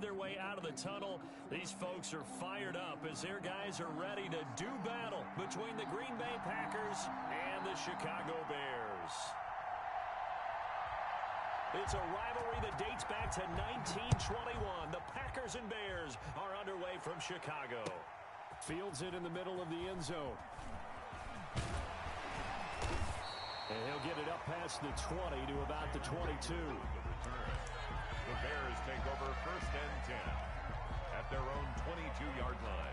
made their way out of the tunnel. These folks are fired up as their guys are ready to do battle between the Green Bay Packers and the Chicago Bears. It's a rivalry that dates back to 1921. The Packers and Bears are underway from Chicago. Fields it in the middle of the end zone. And he'll get it up past the 20 to about the 22. The Bears take over 1st and 10 at their own 22-yard line.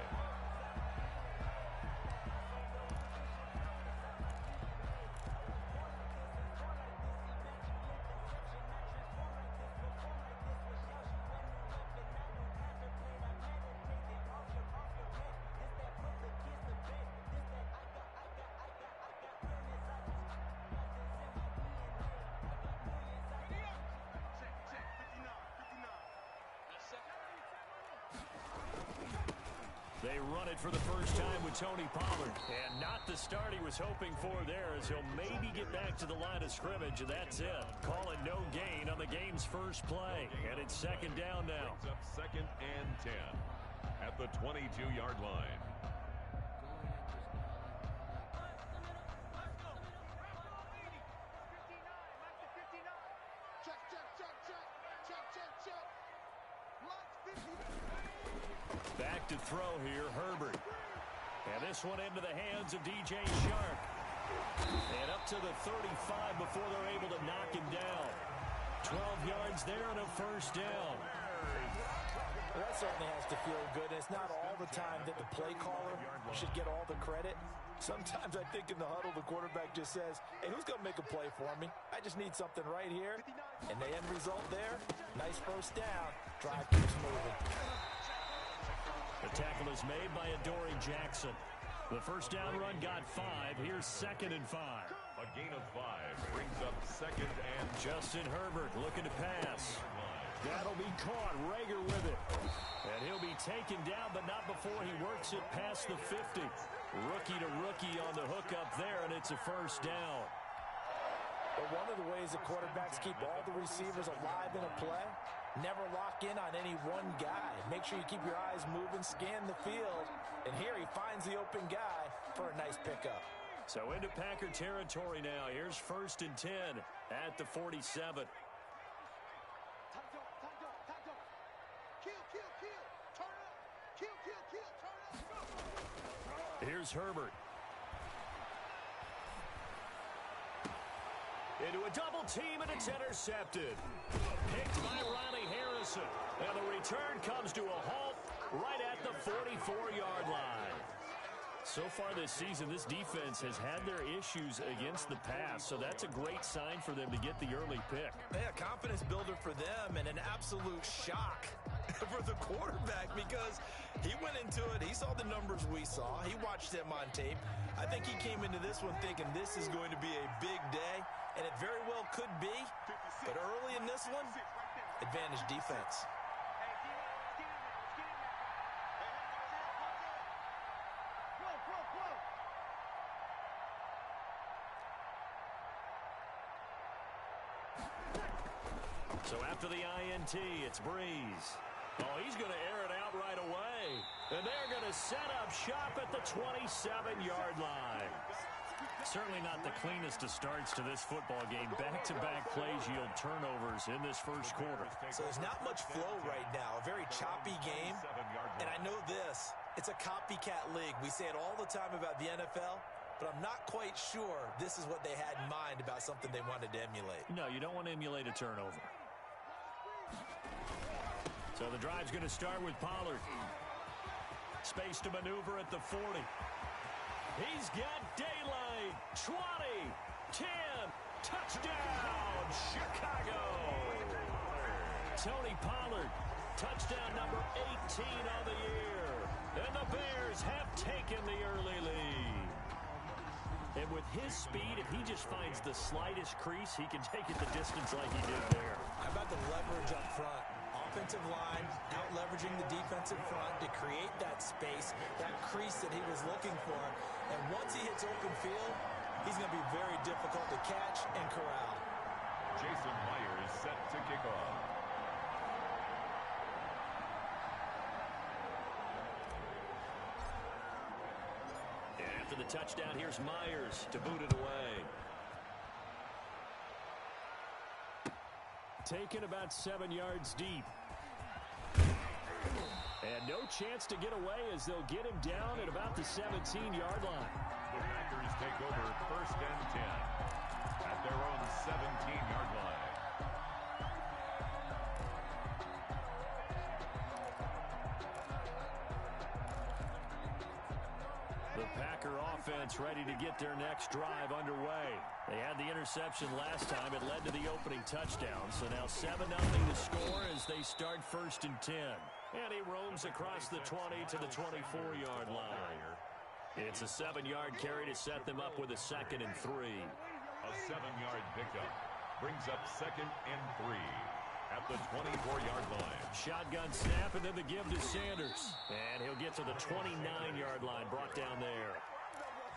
They run it for the first time with Tony Pollard. And not the start he was hoping for there, as he'll maybe get back to the line of scrimmage, and that's it. Call it no gain on the game's first play. And it's 2nd down now. Brings up 2nd and 10 at the 22-yard line. Back to throw here, Herbert. And this one into the hands of DJ Shark. And up to the 35 before they're able to knock him down. 12 yards there and a 1st down. Well, that certainly has to feel good. It's not all the time that the play caller should get all the credit. Sometimes I think in the huddle, the quarterback just says, hey, who's going to make a play for me? I just need something right here. And the end result there, nice 1st down. Drive keeps moving. The tackle is made by Adoree Jackson. The 1st down run got 5. Here's 2nd and 5. A gain of 5 brings up 2nd and Justin Herbert looking to pass. That'll be caught. Rager with it. And he'll be taken down, but not before he works it past the 50. Rookie to rookie on the hookup there, and it's a 1st down. But one of the ways that quarterbacks keep all the receivers alive in a play, never lock in on any one guy. Make sure you keep your eyes moving, scan the field. And here he finds the open guy for a nice pickup. So into Packer territory now. Here's 1st and 10 at the 47. Here's Herbert. Into a double team, and it's intercepted. Picked by Riley Harrison. And the return comes to a halt right at the 44-yard line. So far this season, this defense has had their issues against the pass, so that's a great sign for them to get the early pick. Yeah, confidence builder for them and an absolute shock for the quarterback because he went into it. He saw the numbers we saw. He watched them on tape. I think he came into this one thinking this is going to be a big day, and it very well could be. But early in this one, advantage defense. So after the INT, it's Breeze. Oh, he's going to air it out right away. And they're going to set up shop at the 27-yard line. Certainly not the cleanest of starts to this football game. Back-to-back plays yield turnovers in this first quarter. So there's not much flow right now. A very choppy game. And I know this. It's a copycat league. We say it all the time about the NFL. But I'm not quite sure this is what they had in mind about something they wanted to emulate. No, you don't want to emulate a turnover. So the drive's going to start with Pollard. Space to maneuver at the 40. He's got daylight. 20, 10, touchdown, Chicago. Tony Pollard, touchdown number 18 on the year. And the Bears have taken the early lead. And with his speed, if he just finds the slightest crease, he can take it the distance like he did there. How about the leverage up front? Offensive line out-leveraging the defensive front to create that space, that crease that he was looking for. And once he hits open field, he's going to be very difficult to catch and corral. Jason Myers set to kick off. after the touchdown, here's Myers to boot it away. Taken about 7 yards deep. And no chance to get away as they'll get him down at about the 17-yard line. The Packers take over first and 10 at their own 17-yard line. The Packer offense ready to get their next drive underway. They had the interception last time. It led to the opening touchdown. So now 7-0 to score as they start first and 10. And he roams across the 20 to the 24-yard line. It's a 7-yard carry to set them up with a 2nd and 3. A 7-yard pickup brings up 2nd and 3 at the 24-yard line. Shotgun snap and then the give to Sanders. And he'll get to the 29-yard line, brought down there.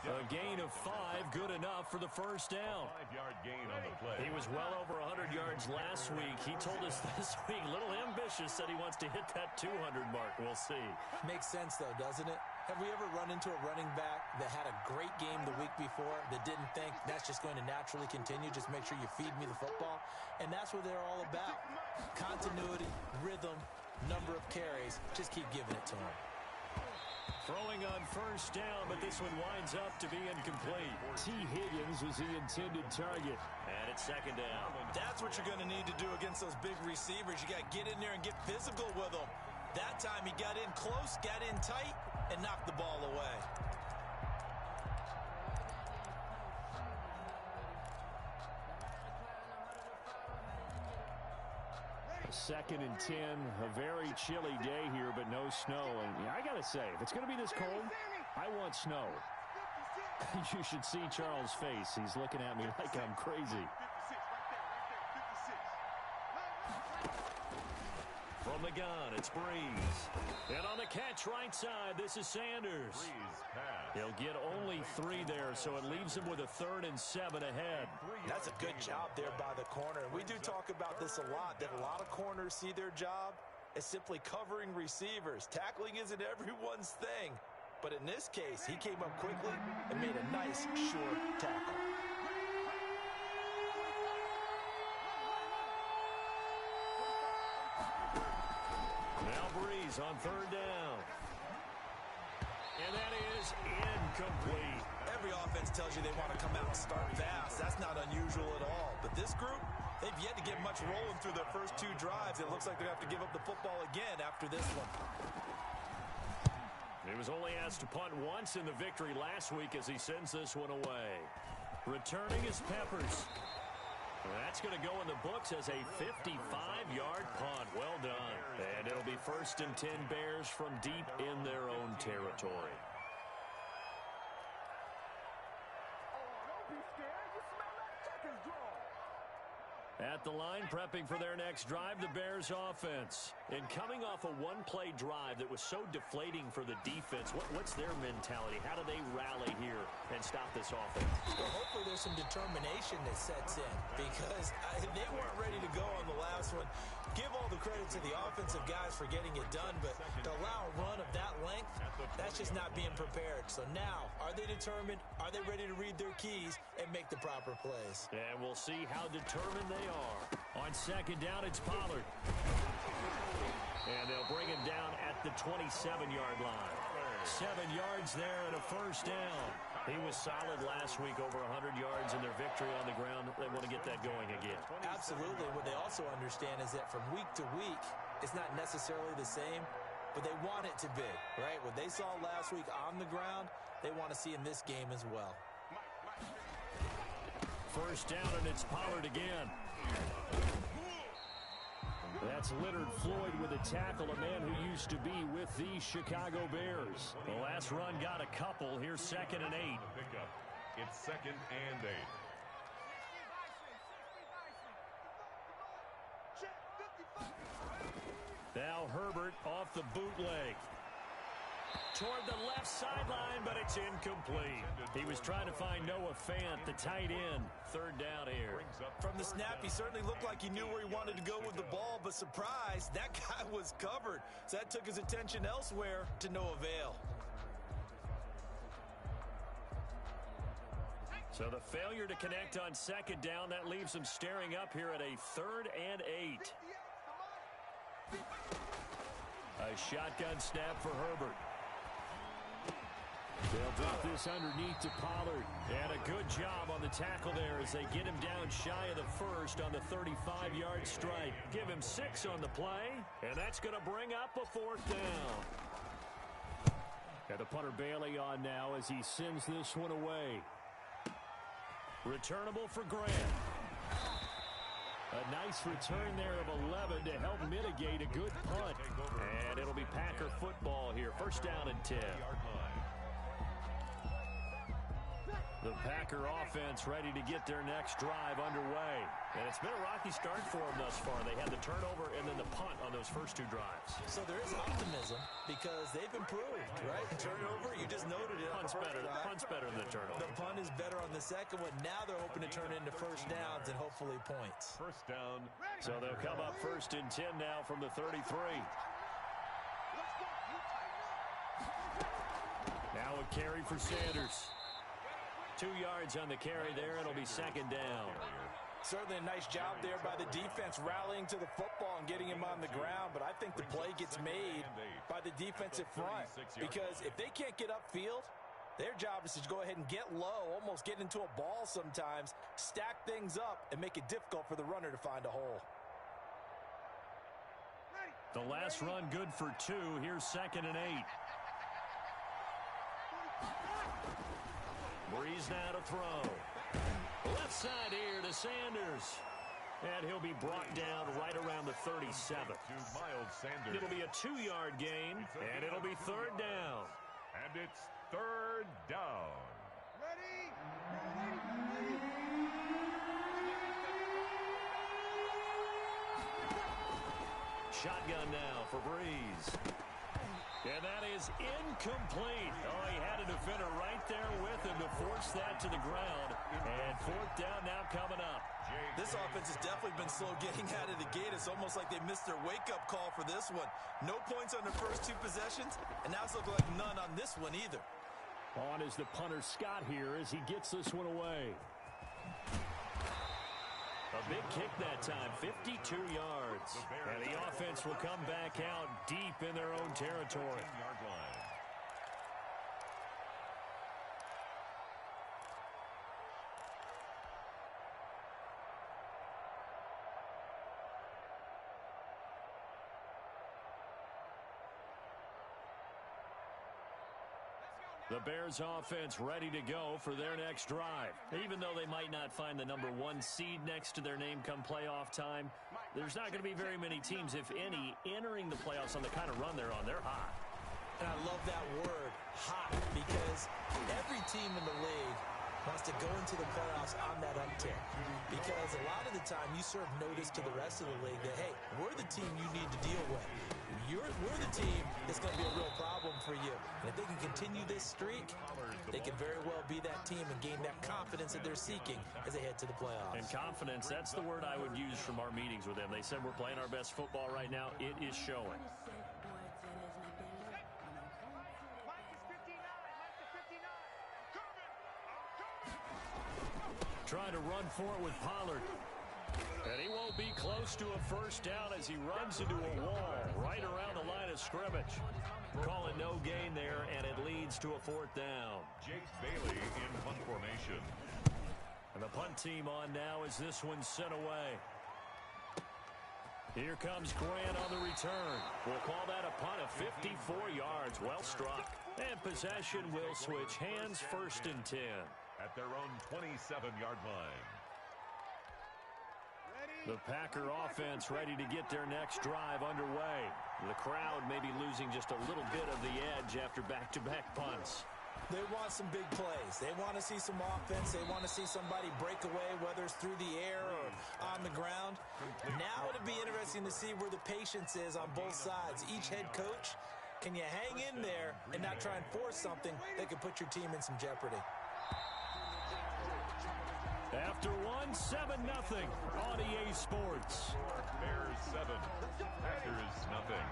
A gain of 5, good enough for the first down. 5-yard gain on the play. He was well over 100 yards last week. He told us this week, a little ambitious, said he wants to hit that 200 mark. We'll see. Makes sense, though, doesn't it? Have we ever run into a running back that had a great game the week before that didn't think that's just going to naturally continue? Just make sure you feed me the football. And that's what they're all about. Continuity, rhythm, number of carries. Just keep giving it to him. Throwing on first down, but this one winds up to be incomplete. T. Higgins was the intended target. And it's 2nd down. That's what you're going to need to do against those big receivers. You got to get in there and get physical with them. That time he got in close, got in tight, and knocked the ball away. Second and 10, a very chilly day here, but no snow. And I got to say, if it's going to be this cold, I want snow. You should see Charles' face. He's looking at me like I'm crazy. From the gun, it's Breeze. And on the catch right side, this is Sanders. Breeze pass. He'll get only 3 there, so it leaves him with a 3rd and 7 ahead. That's a good job there by the corner. We do talk about this a lot, that a lot of corners see their job as simply covering receivers. Tackling isn't everyone's thing. But in this case, he came up quickly and made a nice, short tackle. Now Breeze on 3rd down. And that is incomplete. Every offense tells you they want to come out and start fast. That's not unusual at all. But this group, they've yet to get much rolling through their first 2 drives. It looks like they're going to have to give up the football again after this one. He was only asked to punt once in the victory last week as he sends this one away. Returning is Peppers. That's going to go in the books as a 55-yard punt. Well done. And it'll be 1st and 10 Bears from deep in their own territory. At the line, prepping for their next drive, the Bears offense. And coming off a one-play drive that was so deflating for the defense, what's their mentality? How do they rally here and stop this offense? Well, hopefully there's some determination that sets in because they weren't ready to go on the last one. Give all the credit to the offensive guys for getting it done, but to allow a run of that length, that's just not being prepared. So now, are they determined? Are they ready to read their keys and make the proper plays? And we'll see how determined they are. On 2nd down, it's Pollard. And they'll bring him down at the 27-yard line. 7 yards there and a 1st down. He was solid last week, over 100 yards in their victory on the ground. They want to get that going again. Absolutely. What they also understand is that from week to week, it's not necessarily the same, but they want it to be, right? What they saw last week on the ground, they want to see in this game as well. 1st down, and it's Pollard again. That's Leonard Floyd with a tackle, a man who used to be with the Chicago Bears. The last run got a couple. Here's 2nd and 8. Pickup. It's 2nd and 8. Now Herbert off the bootleg. Toward the left sideline, but it's incomplete. He was trying to find Noah Fant, the tight end. 3rd down here. From the snap, he certainly looked like he knew where he wanted to go with the ball, but surprise, that guy was covered. So that took his attention elsewhere to no avail. So the failure to connect on second down, that leaves them staring up here at a 3rd and 8. A shotgun snap for Herbert. They'll drop this underneath to Pollard. And a good job on the tackle there as they get him down shy of the first on the 35-yard strike. Give him 6 on the play, and that's going to bring up a 4th down. And the punter Bailey on now as he sends this one away. Returnable for Grant. A nice return there of 11 to help mitigate a good punt. And it'll be Packer football here. 1st down and 10. The Packer offense ready to get their next drive underway. And it's been a rocky start for them thus far. They had the turnover and then the punt on those first 2 drives. So there is optimism because they've improved, right? Turnover, you just noted it. Punt's better than the turnover. The punt is better on the second one. Now they're hoping to turn into 1st downs and hopefully points. 1st down. So they'll come up 1st and 10 now from the 33. Now a carry for Sanders. 2 yards on the carry there. It'll be 2nd down. Certainly a nice job there by the defense rallying to the football and getting him on the ground, but I think the play gets made by the defensive front because if they can't get upfield, their job is to go ahead and get low, almost get into a ball sometimes, stack things up, and make it difficult for the runner to find a hole. The last run good for 2. Here's 2nd and 8. Breeze now to throw. Left side here to Sanders. And he'll be brought down right around the 37. Miles Sanders. It'll be a 2-yard gain, and it'll be 3rd down. And it's 3rd down. Shotgun now for Breeze. And that is incomplete. Oh, he had a defender right there with him to force that to the ground. And 4th down now coming up. This offense has definitely been slow getting out of the gate. It's almost like they missed their wake-up call for this one. No points on their first 2 possessions, and now it's looking like none on this one either. On is the punter Scott here as he gets this one away. A big kick that time, 52 yards. And the offense will come back out deep in their own territory. The Bears offense ready to go for their next drive. Even though they might not find the number 1 seed next to their name come playoff time, there's not going to be very many teams, if any, entering the playoffs on the kind of run they're on. They're hot. And I love that word, hot, because every team in the league wants to go into the playoffs on that uptick. Because a lot of the time you serve notice to the rest of the league that, hey, we're the team you need to deal with. We're the team that's going to be a real problem for you. And if they can continue this streak, they can very well be that team and gain that confidence that they're seeking as they head to the playoffs. And confidence, that's the word I would use from our meetings with them. They said we're playing our best football right now. It is showing. Trying to run for it with Pollard. And he won't be close to a 1st down as he runs into a wall right around the line of scrimmage. Call it no gain there, and it leads to a 4th down. Jake Bailey in punt formation. And the punt team on now as this one's sent away. Here comes Grant on the return. We'll call that a punt of 54 yards. Well struck. And possession will switch hands, 1st and 10. At their own 27-yard line. The Packer offense ready to get their next drive underway. The crowd may be losing just a little bit of the edge after back-to-back punts. They want some big plays. They want to see some offense. They want to see somebody break away, whether it's through the air or on the ground. Now it'll be interesting to see where the patience is on both sides. Each head coach, can you hang in there and not try and force something that could put your team in some jeopardy? After one, 7-0 on EA Sports. Bears 7, Packers nothing.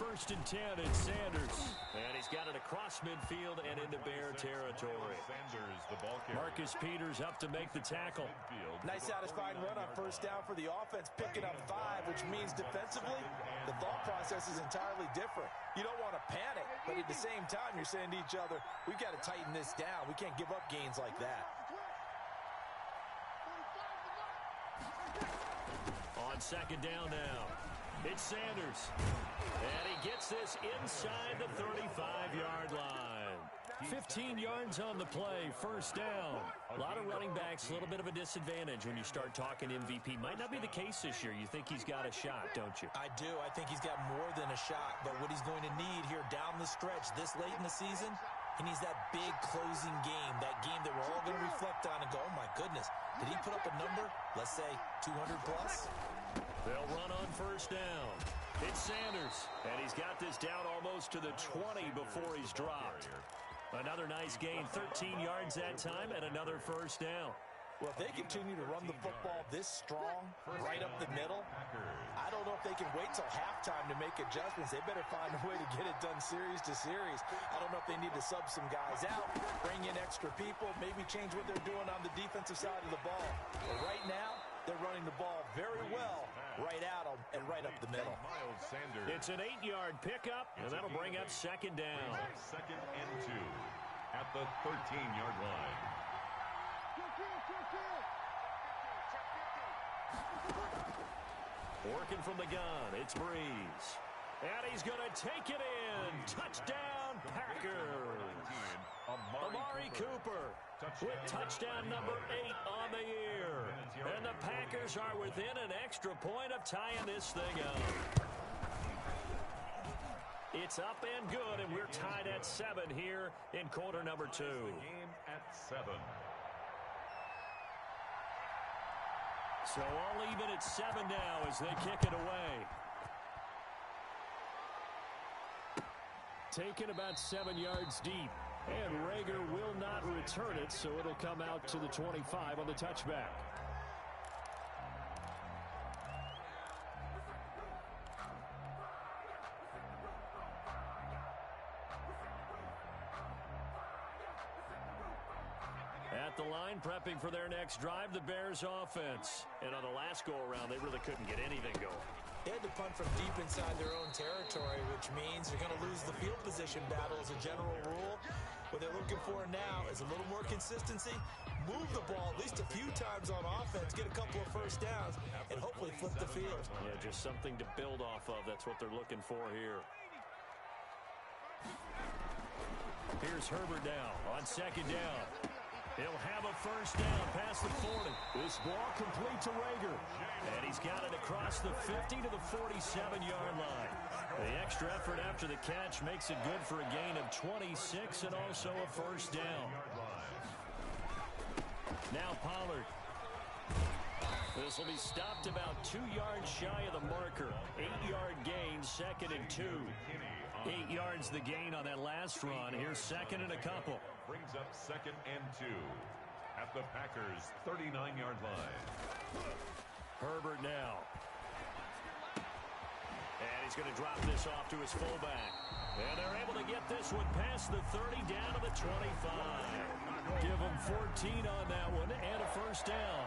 first and 10. It's Sanders. And he's got it across midfield and into Bear territory. Sanders, the ball carrier. Marcus Peters up to make the tackle. Nice satisfying run on first down for the offense, picking up 5, which means defensively, the thought process is entirely different. You don't want to panic, but at the same time, you're saying to each other, we've got to tighten this down. We can't give up gains like that. On second down now, it's Sanders. And he gets this inside the 35-yard line. 15 yards on the play, first down. A lot of running backs, a little bit of a disadvantage when you start talking MVP. Might not be the case this year. You think he's got a shot, don't you? I do. I think he's got more than a shot. But what he's going to need here down the stretch this late in the season, he needs that big closing game, that game that we're all going to reflect on and go, oh, my goodness, did he put up a number, let's say, 200 plus? They'll run on first down. It's Sanders, and he's got this down almost to the 20 before he's dropped. Another nice gain, 13 yards that time, and another first down. Well, if they continue to run the football this strong, right up the middle, I don't know if they can wait till halftime to make adjustments. They better find a way to get it done series to series. I don't know if they need to sub some guys out, bring in extra people, maybe change what they're doing on the defensive side of the ball. But right now, they're running the ball very well right at them and right up the middle. It's an 8-yard pickup, and that'll bring up second down. Second and 2 at the 13-yard line. Working from the gun, it's Breeze. And he's going to take it in. Touchdown, Packers. Amari Cooper with touchdown number 8 on the year. And the Packers are within an extra point of tying this thing up. It's up and good, and we're tied at 7 here in quarter number 2. Game at 7. So all even at 7 now as they kick it away. Taken about 7 yards deep. And Rager will not return it, so it'll come out to the 25 on the touchback. At the line, prepping for their next drive, the Bears offense. And on the last go-around, they really couldn't get anything going. They had to punt from deep inside their own territory, which means they're going to lose the field position battle as a general rule. What they're looking for now is a little more consistency, move the ball at least a few times on offense, get a couple of first downs, and hopefully flip the field. Yeah, just something to build off of. That's what they're looking for here. Here's Herbert now on second down. He'll have a first down past the 40. This ball complete to Rager. And he's got it across the 50 to the 47-yard line. The extra effort after the catch makes it good for a gain of 26 and also a first down. Now Pollard. This will be stopped about 2 yards shy of the marker. 8-yard gain, second and 2. 8 yards the gain on that last run. Here's second and a couple. Brings up second and 2 at the Packers' 39-yard line. Herbert now. And he's going to drop this off to his fullback. And they're able to get this one past the 30 down to the 25. Give them 14 on that one and a first down.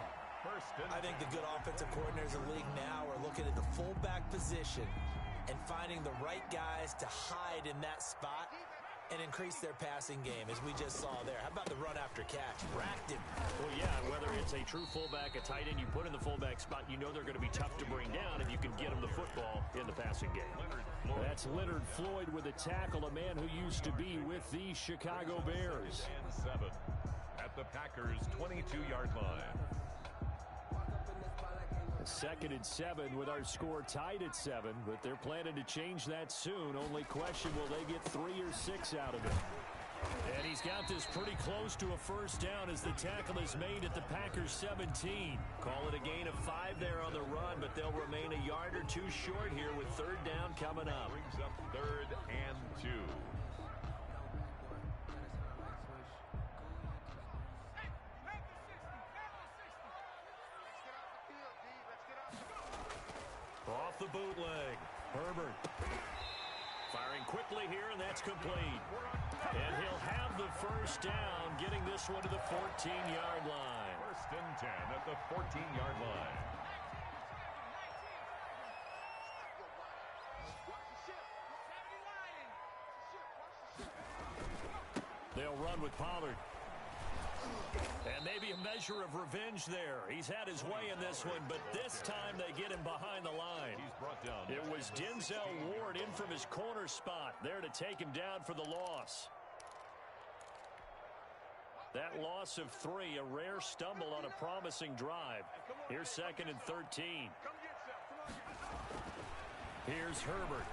I think the good offensive coordinators in the league now are looking at the fullback position and finding the right guys to hide in that spot and increase their passing game, as we just saw there. How about the run after catch? Racked him. Well, yeah, whether it's a true fullback, a tight end you put in the fullback spot, you know they're going to be tough to bring down if you can get them the football in the passing game. That's Leonard Floyd with a tackle, a man who used to be with the Chicago Bears. And 7 at the Packers' 22-yard line. Second and 7 with our score tied at 7, but they're planning to change that soon. Only question, will they get 3 or 6 out of it? And he's got this pretty close to a first down as the tackle is made at the Packers 17. Call it a gain of 5 there on the run, but they'll remain a yard or 2 short here with third down coming up. Brings up third and 2. Off the bootleg, Herbert. Firing quickly here, and that's complete. And he'll have the first down, getting this one to the 14-yard line. First and 10 at the 14-yard line. They'll run with Pollard. And maybe a measure of revenge there. He's had his way in this one, but this time they get him behind the line. He's brought down. It was Denzel Ward in from his corner spot there to take him down for the loss. That loss of 3, a rare stumble on a promising drive. Here's 2nd and 13. Here's Herbert.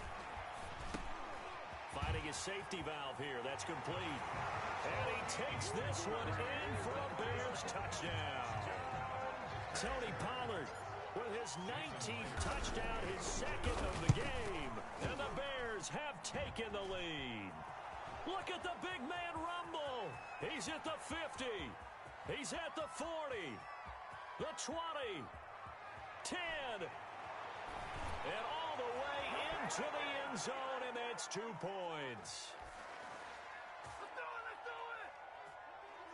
Finding his safety valve here. That's complete. And he takes this one in for a Bears touchdown. Tony Pollard with his 19th touchdown, his 2nd of the game. And the Bears have taken the lead. Look at the big man rumble. He's at the 50. He's at the 40. The 20. 10. And all the way into the end zone, and that's 2 points.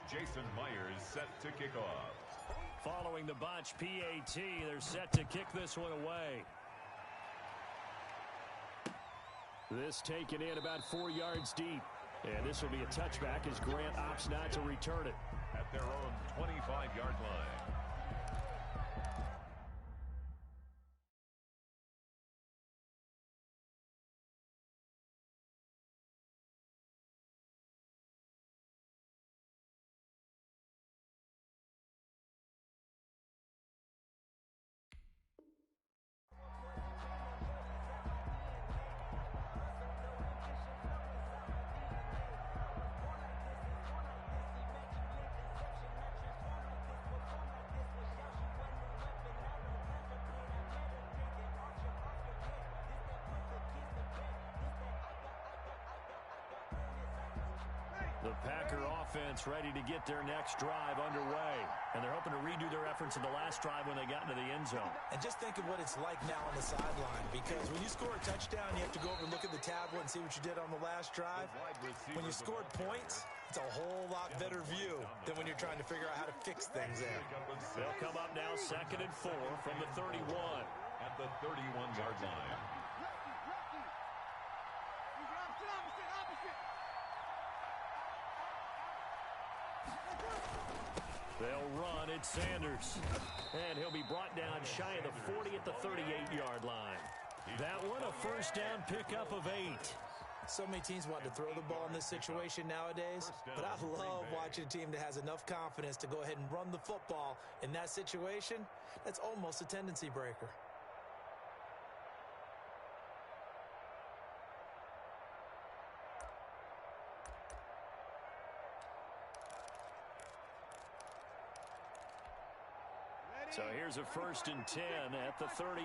Jason Myers set to kick off. Following the botch PAT, they're set to kick this one away. This taken in about 4 yards deep. And this will be a touchback as Grant opts not to return it. At their own 25-yard line. The Packer offense ready to get their next drive underway. And they're hoping to redo their efforts in the last drive when they got into the end zone. And just think of what it's like now on the sideline. Because when you score a touchdown, you have to go over and look at the tablet and see what you did on the last drive. When you scored points, it's a whole lot better view than when you're trying to figure out how to fix things there. They'll come up now 2nd and 4 from the 31. At the 31-yard line. They'll run. It's Sanders. And he'll be brought down shy of the 40 at the 38-yard line. That one a first down pickup of 8. So many teams want to throw the ball in this situation nowadays, but I love watching a team that has enough confidence to go ahead and run the football. In that situation, that's almost a tendency breaker. So here's a 1st and 10 at the 38.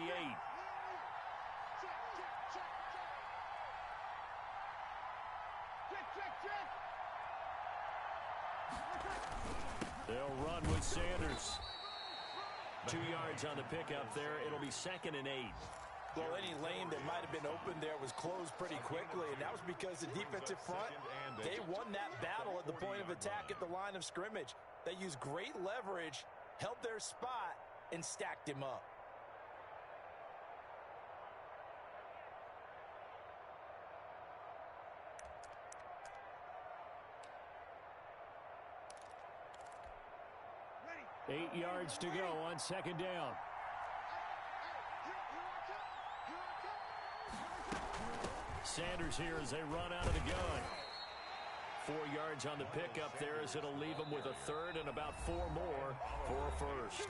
They'll run with Sanders. 2 yards on the pickup there. It'll be 2nd and 8. Well, any lane that might have been open there was closed pretty quickly, and that was because the defensive front, they won that battle at the point of attack at the line of scrimmage. They used great leverage, held their spot, and stacked him up. Ready. 8 yards to go on 2nd down. Sanders here as they run out of the gun. 4 yards on the pickup there as it'll leave them with a 3rd and about 4 more for a first.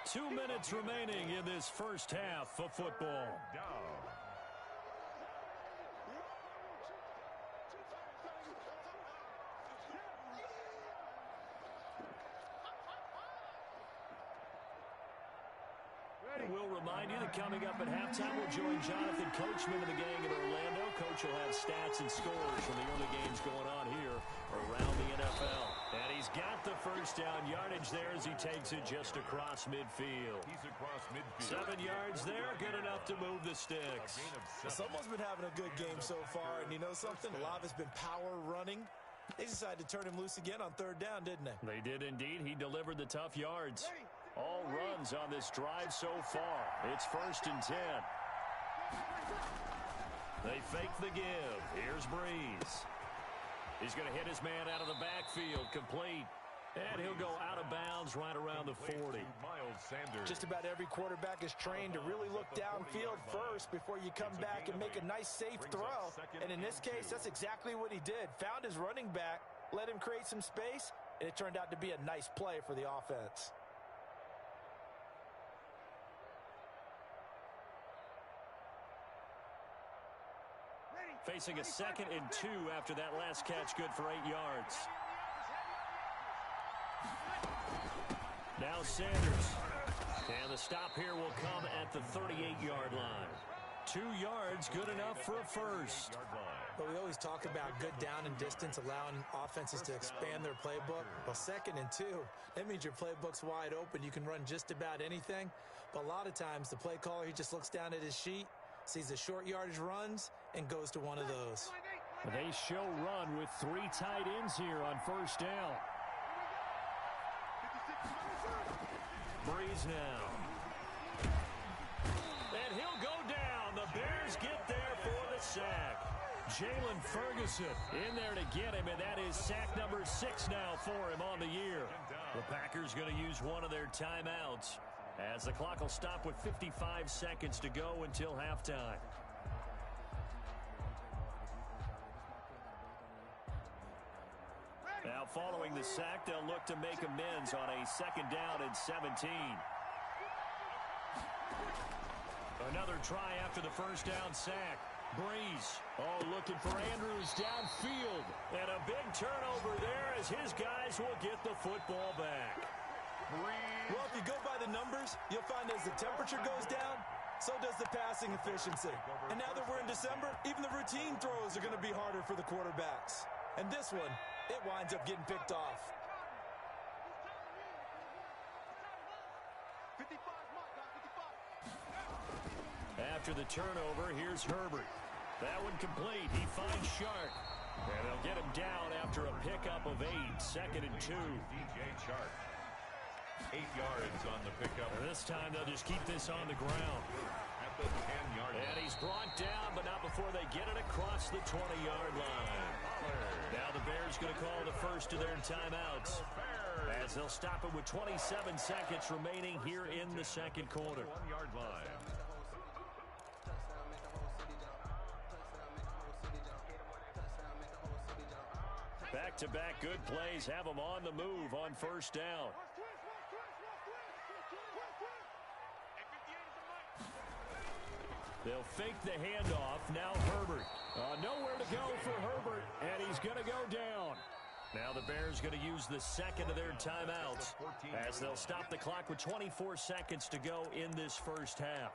2 minutes remaining in this first half of football. We'll remind you that coming up at halftime, we'll join Jonathan Coachman of the gang in Orlando. Coach will have stats and scores from the early games going on here around the NFL. And he's got the first down yardage there as he takes it just across midfield. He's across midfield. 7 yards there, good enough to move the sticks. Someone's been having a good game so far, and you know something? A lot of it's been power running. They decided to turn him loose again on 3rd down, didn't they? They did indeed. He delivered the tough yards. All runs on this drive so far. It's 1st and 10. They fake the give. Here's Breeze. He's going to hit his man out of the backfield, complete. And he'll go out of bounds right around the 40. Miles Sanders. Just about every quarterback is trained to really look downfield first before you come back and make a nice, safe throw. And in this case, that's exactly what he did. Found his running back, let him create some space, and it turned out to be a nice play for the offense. Facing a 2nd and 2 after that last catch, good for 8 yards. Now Sanders. And the stop here will come at the 38-yard line. 2 yards, good enough for a first. But we always talk about good down and distance, allowing offenses to expand their playbook. Well, 2nd and 2, that means your playbook's wide open. You can run just about anything. But a lot of times, the play caller, he just looks down at his sheet, sees the short yardage runs, and goes to one of those. They show run with 3 tight ends here on 1st down. Breeze now. And he'll go down. The Bears get there for the sack. Jalen Ferguson in there to get him, and that is sack number 6 now for him on the year. The Packers going to use one of their timeouts as the clock will stop with 55 seconds to go until halftime. Now following the sack, they'll look to make amends on a 2nd down and 17. Another try after the 1st down sack. Breeze, looking for Andrews downfield. And a big turnover there as his guys will get the football back. Well, if you go by the numbers, you'll find as the temperature goes down, so does the passing efficiency. And now that we're in December, even the routine throws are going to be harder for the quarterbacks. And this one, it winds up getting picked off. After the turnover, here's Herbert. That one complete. He finds Shark. And they'll get him down after a pickup of 8. 2nd and 2. DJ Chark. 8 yards on the pickup. This time they'll just keep this on the ground. At the 10-yard line. And he's brought down, but not before they get it across the 20-yard line. Now the Bears going to call the first of their timeouts, as they'll stop it with 27 seconds remaining here in the 2nd quarter. 1-yard line. Back-to-back good plays have them on the move on 1st down. They'll fake the handoff. Now Herbert. Nowhere to go for Herbert, and he's going to go down. Now the Bears going to use the 2nd of their timeouts, as they'll stop the clock with 24 seconds to go in this 1st half.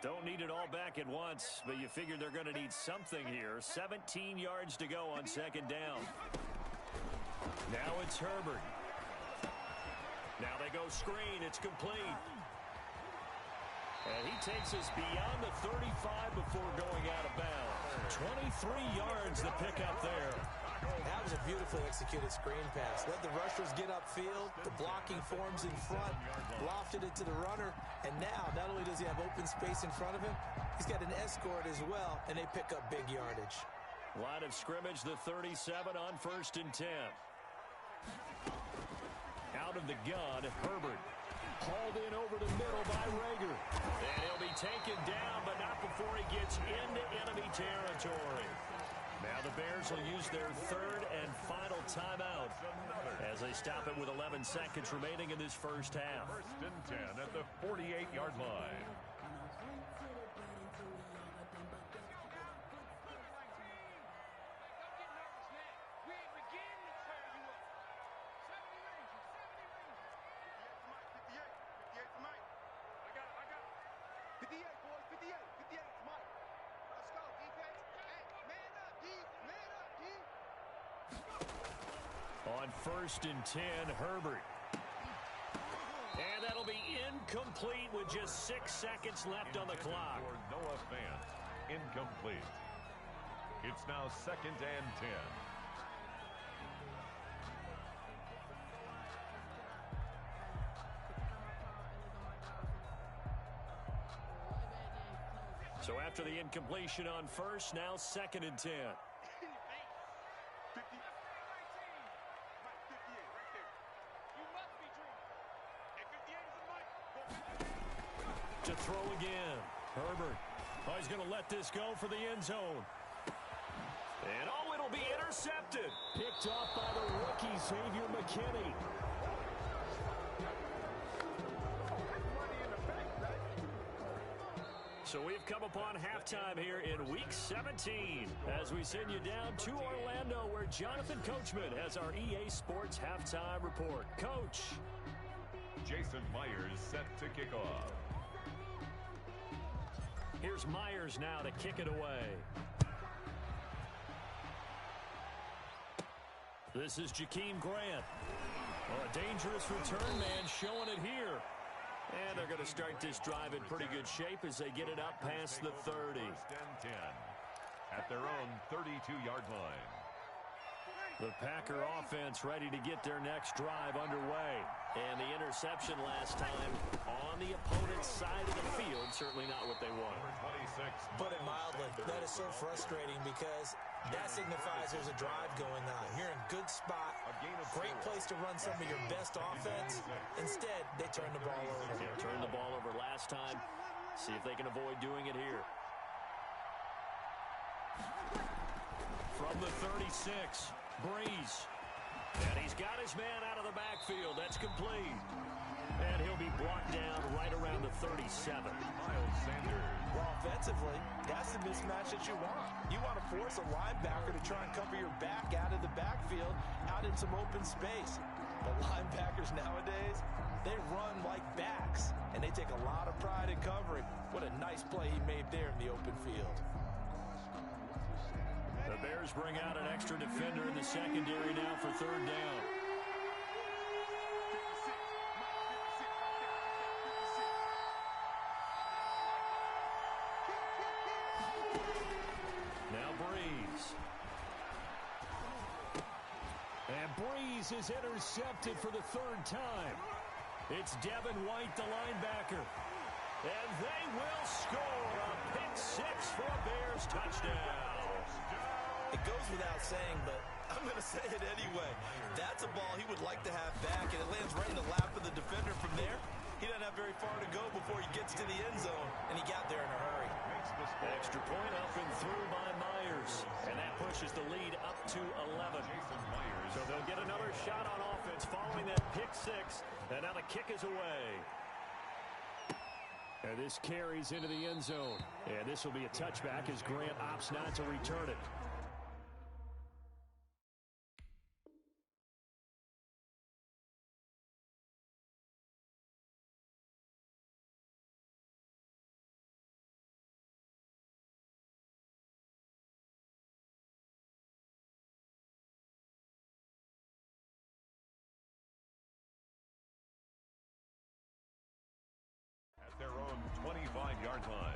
Don't need it all back at once, but you figure they're going to need something here. 17 yards to go on 2nd down. Now it's Herbert. Now they go screen. It's complete. And he takes us beyond the 35 before going out of bounds. 23 yards the pickup there. That was a beautiful executed screen pass. Let the rushers get upfield. The blocking forms in front. Lofted it to the runner. And now, not only does he have open space in front of him, he's got an escort as well, and they pick up big yardage. Line of scrimmage, the 37 on 1st and 10. Out of the gun, Herbert. Hauled in over the middle by Rager. And he'll be taken down, but not before he gets into enemy territory. Now the Bears will use their 3rd and final timeout as they stop it with 11 seconds remaining in this 1st half. 1st and 10 at the 48-yard line. On 1st and 10, Herbert. And that'll be incomplete with just 6 seconds left on the clock. For Noah Fant, incomplete. It's now 2nd and 10. So after the incompletion on 1st, now 2nd and 10. To throw again. Herbert. Oh, he's going to let this go for the end zone. And oh, it'll be intercepted. Picked off by the rookie, Xavier McKinney. So we've come upon halftime here in Week 17 as we send you down to Orlando where Jonathan Coachman has our EA Sports Halftime Report. Coach. Jason Myers set to kick off. Here's Myers now to kick it away. This is Jakeem Grant. Oh, a dangerous return man showing it here. And they're going to start this drive in pretty good shape as they get it up past the 30. 1st and 10 at their own 32-yard line. The Packer offense ready to get their next drive underway. And the interception last time on the opponent's side of the field, certainly not what they want. Number 26. Put it mildly, that is so frustrating because that signifies there's a drive going on. You're in a good spot, great place to run some of your best offense. Instead, they turn the ball over. Yeah, turned the ball over last time. See if they can avoid doing it here. From the 36, Breeze. And he's got his man out of the backfield. That's complete. And he'll be brought down right around the 37. Miles Sanders. Well, offensively, that's the mismatch that you want. You want to force a linebacker to try and cover your back out of the backfield, out in some open space. But linebackers nowadays, they run like backs, and they take a lot of pride in covering. What a nice play he made there in the open field. The Bears bring out an extra defender in the secondary now for 3rd down. Now Breeze. And Breeze is intercepted for the 3rd time. It's Devin White, the linebacker. And they will score a pick 6 for a Bears touchdown. It goes without saying, but I'm going to say it anyway. That's a ball he would like to have back, and it lands right in the lap of the defender from there. He doesn't have very far to go before he gets to the end zone, and he got there in a hurry. Extra point up and through by Myers, and that pushes the lead up to 11. Jason Myers. So they'll get another shot on offense following that pick 6, and now the kick is away. And this carries into the end zone, and this will be a touchback as Grant opts not to return it. Their own 25-yard line.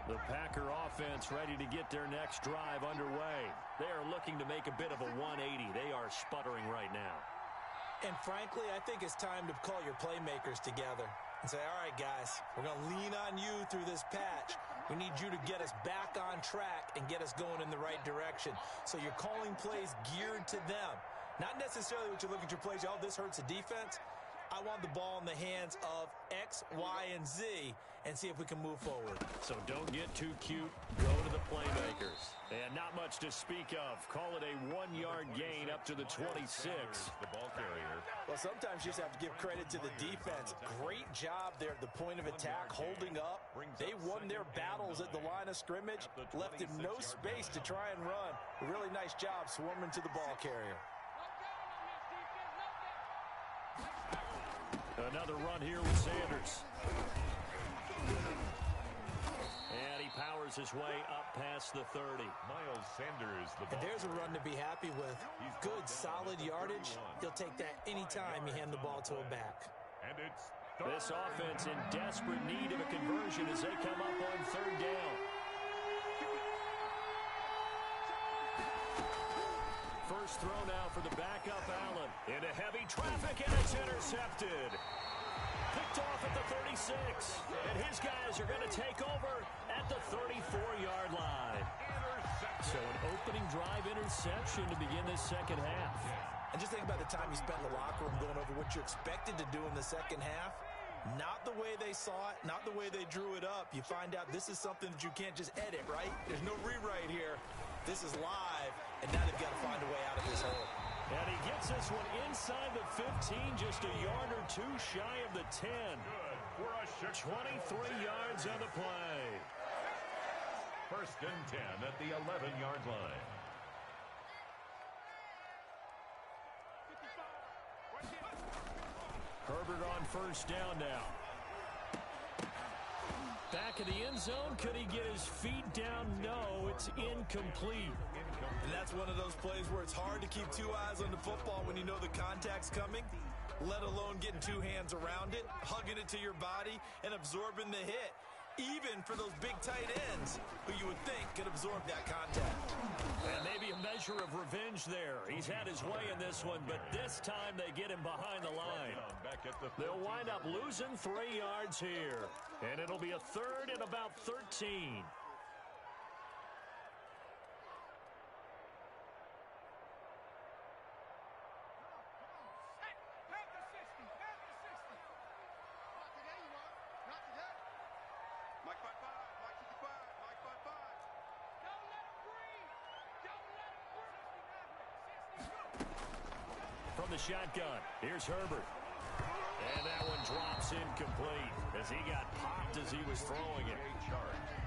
The Packer offense ready to get their next drive underway. They are looking to make a bit of a 180. They are sputtering right now. And frankly, I think it's time to call your playmakers together and say, all right, guys, we're going to lean on you through this patch. We need you to get us back on track and get us going in the right direction. So you're calling plays geared to them. Not necessarily what you're looking at your plays, oh, this hurts the defense. I want the ball in the hands of X, Y, and Z, and see if we can move forward. So don't get too cute. Go to the playmakers. And not much to speak of. Call it a 1-yard gain up to the 26. The ball carrier. Well, sometimes you just have to give credit to the defense. Great job there at the point of attack, holding up. They won their battles at the line of scrimmage, left him no space to try and run. A really nice job swarming to the ball carrier. Another run here with Sanders. And he powers his way up past the 30. Miles Sanders, the ball. And there's a run to be happy with. Good, solid yardage. He'll take that anytime you hand the ball to a back. And it's this offense in desperate need of a conversion as they come up on 3rd down. First throw now for the backup Allen. Into heavy traffic, and it's intercepted. Picked off at the 36. And his guys are going to take over at the 34-yard line. So an opening drive interception to begin this second half. And just think about the time you spent in the locker room going over what you expected to do in the second half. Not the way they saw it, not the way they drew it up. You find out this is something that you can't just edit, right? There's no rewrite here. This is live, and now they've got to find a way out of this hole. And he gets this one inside the 15, just a yard or two shy of the 10. good for a 23 yards on the play. 1st and 10 at the 11-yard line. Herbert on 1st down now. Back in the end zone. Could he get his feet down? No, it's incomplete. And that's one of those plays where it's hard to keep 2 eyes on the football when you know the contact's coming, let alone getting 2 hands around it, hugging it to your body, and absorbing the hit. Even for those big tight ends who you would think could absorb that contact. And maybe a measure of revenge there. He's had his way in this one, but this time they get him behind the line. They'll wind up losing 3 yards here. And it'll be a 3rd and about 13. From the shotgun, here's Herbert. And that one drops incomplete as he got popped as he was throwing it.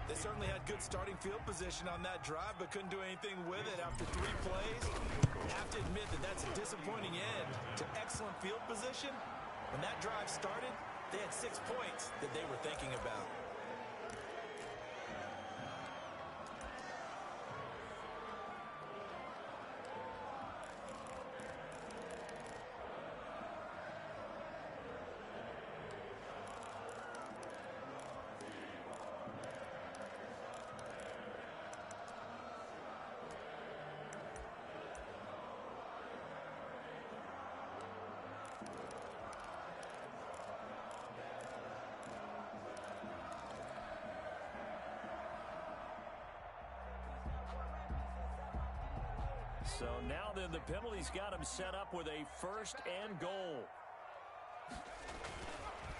They certainly had good starting field position on that drive, but couldn't do anything with it after 3 plays. You have to admit that that's a disappointing end to excellent field position. When that drive started, they had 6 points that they were thinking about. So now then the penalty's got him set up with a 1st and goal.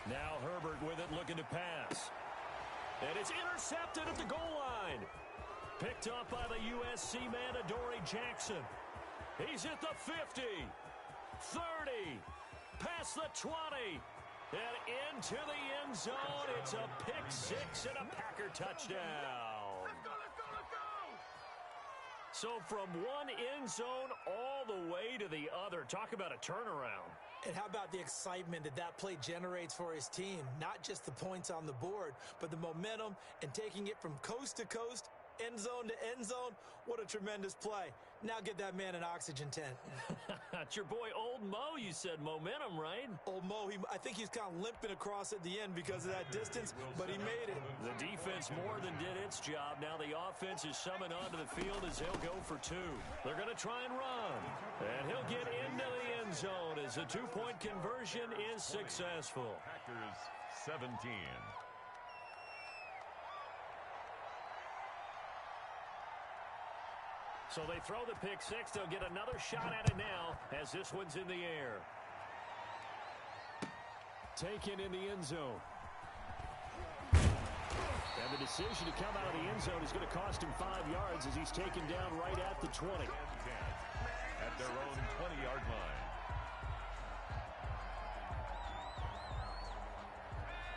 Now Herbert with it looking to pass. And it's intercepted at the goal line. Picked up by the USC man, Adoree Jackson. He's at the 50, 30, past the 20, and into the end zone. It's a pick 6 and a Packer touchdown. Let's go, let's go, let's go! So from one end zone all the way to the other. Talk about a turnaround. And how about the excitement that that play generates for his team? Not just the points on the board, but the momentum and taking it from coast to coast, end zone to end zone. What a tremendous play. Now get that man an oxygen tent. It's your boy Old Mo, you said. Momentum, right? Old Mo, I think he's kind of limping across at the end because of that distance, but he made it. The defense more than did its job. Now the offense is summoned onto the field as they'll go for 2. They're going to try and run. And he'll get into the end zone as the 2-point conversion is successful. Packers 17. So they throw the pick 6. They'll get another shot at it now as this one's in the air. Taken in the end zone. decision to come out of the end zone is going to cost him 5 yards as he's taken down right at the 20. At their own 20-yard line.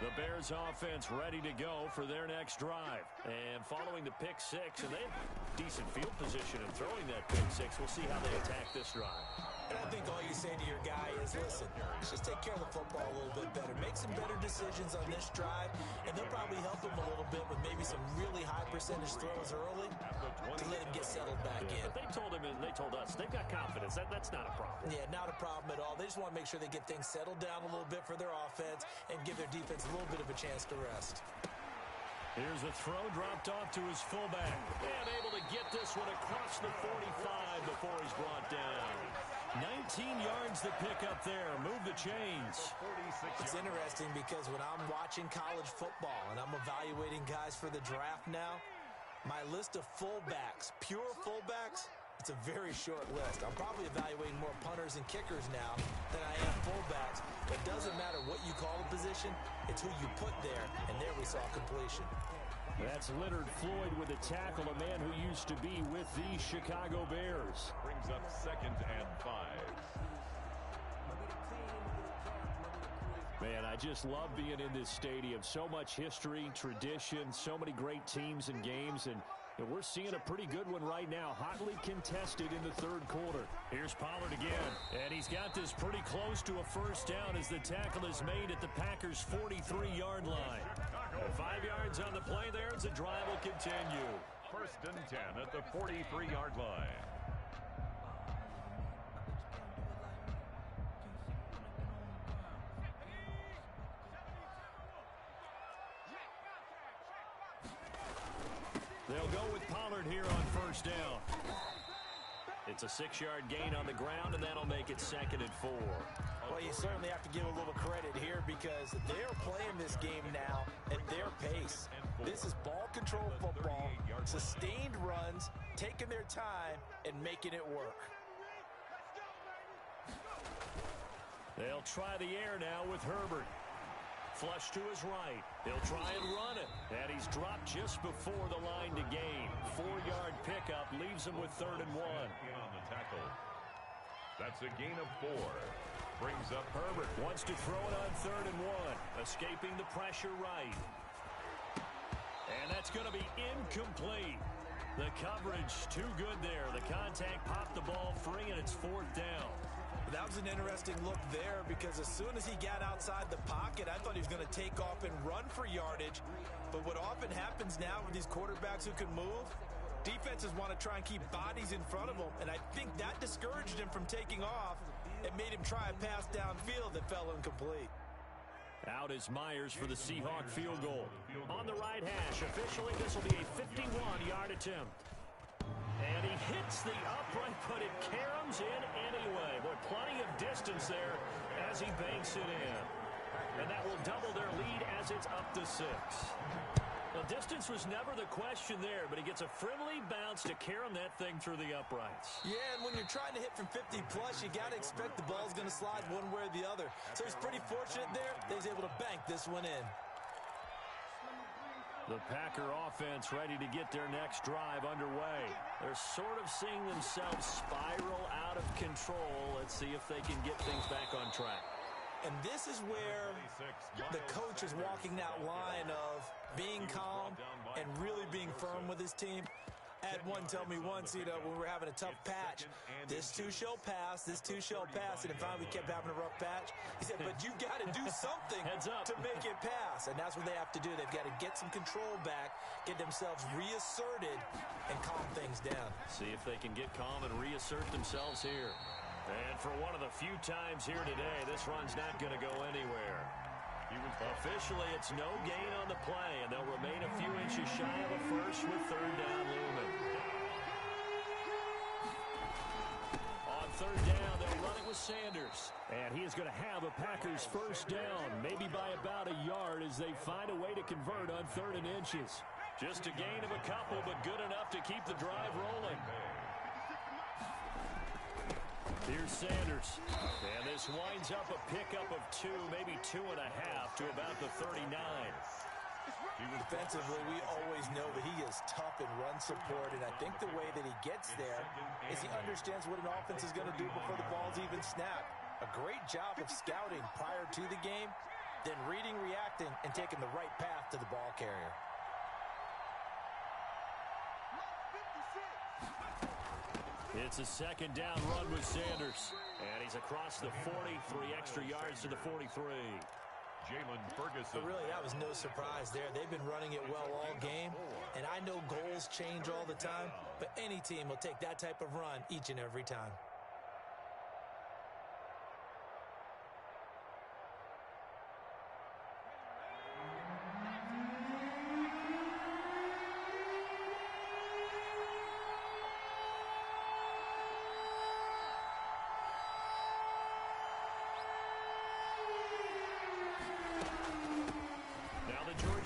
The Bears offense ready to go for their next drive. And following the pick six, and they have decent field position in throwing that pick six. We'll see how they attack this drive. And I think all you say to your guy is, listen, just take care of the football a little bit better. Make some better decisions on this drive, and they'll probably help him a little bit with maybe some really high percentage throws early to let him get settled back in. But they told him, and they told us, they've got confidence. That's not a problem. Yeah, not a problem at all. They just want to make sure they get things settled down a little bit for their offense and give their defense a little bit of a chance to rest. Here's a throw dropped off to his fullback. And able to get this one across the 45 before he's brought down. 19 yards to pick up there. Move the chains. It's interesting because when I'm watching college football and I'm evaluating guys for the draft now, my list of fullbacks, pure fullbacks, it's a very short list. I'm probably evaluating more punters and kickers now than I am fullbacks. It doesn't matter what you call the position, it's who you put there, and there we saw completion. That's Leonard Floyd with a tackle, a man who used to be with the Chicago Bears. Brings up 2nd and 5. Man, I just love being in this stadium. So much history, tradition, so many great teams and games, and we're seeing a pretty good one right now, hotly contested in the third quarter. Here's Pollard again, and he's got this pretty close to a first down as the tackle is made at the Packers' 43-yard line. 5 yards on the play there as the drive will continue. 1st and 10 at the 43-yard line. They'll go with Pollard here on first down. It's a 6-yard gain on the ground, and that'll make it 2nd and 4. Well, you certainly have to give a little credit here because they're playing this game now at their pace. This is ball control football, sustained runs, taking their time, and making it work. They'll try the air now with Herbert. Flush to his right. He'll try and run it. And he's dropped just before the line to gain. 4-yard pickup leaves him with 3rd and 1. On the tackle. That's a gain of 4. Brings up Herbert wants to throw it on 3rd and 1. Escaping the pressure right. And that's going to be incomplete. The coverage too good there. The contact popped the ball free, and it's 4th down. That was an interesting look there because as soon as he got outside the pocket, I thought he was going to take off and run for yardage. But what often happens now with these quarterbacks who can move, defenses want to try and keep bodies in front of them, and I think that discouraged him from taking off and made him try a pass downfield that fell incomplete. Out is Myers for the Seahawk field goal. On the right hash, officially this will be a 51-yard attempt. And he hits the upright, but it caroms in anyway. Boy, plenty of distance there as he banks it in. And that will double their lead as it's up to 6. The distance was never the question there, but he gets a friendly bounce to carom that thing through the uprights. Yeah, and when you're trying to hit from 50-plus, you got to expect the ball's going to slide one way or the other. So he's pretty fortunate there that he's able to bank this one in. The Packer offense ready to get their next drive underway. They're sort of seeing themselves spiral out of control. Let's see if they can get things back on track. And this is where the coach is walking that line of being calm and really being firm with his team. I had one tell me once, when we were having a tough patch, this too shall pass, this too shall pass. And finally we kept having a rough patch. He said, but you got to do something to make it pass. And that's what they have to do. They've got to get some control back, get themselves reasserted, and calm things down. See if they can get calm and reassert themselves here. And for one of the few times here today, this run's not going to go anywhere. Officially, it's no gain on the play, and they'll remain a few inches shy of a first with 3rd down looming. On 3rd down, they'll run it with Sanders. And he is going to have a Packers first down, maybe by about a yard as they find a way to convert on 3rd and inches. Just a gain of a couple, but good enough to keep the drive rolling. Here's Sanders. And this winds up a pickup of 2, maybe 2.5 to about the 39. Defensively, we always know that he is tough in run support, and I think the way that he gets there is he understands what an offense is going to do before the ball's even snapped. A great job of scouting prior to the game, then reading, reacting, and taking the right path to the ball carrier. It's a second down run with Sanders. And he's across the 40, 3 extra yards to the 43. Jalen Ferguson. But really, that was no surprise there. They've been running it well all game, and I know goals change all the time, but any team will take that type of run each and every time.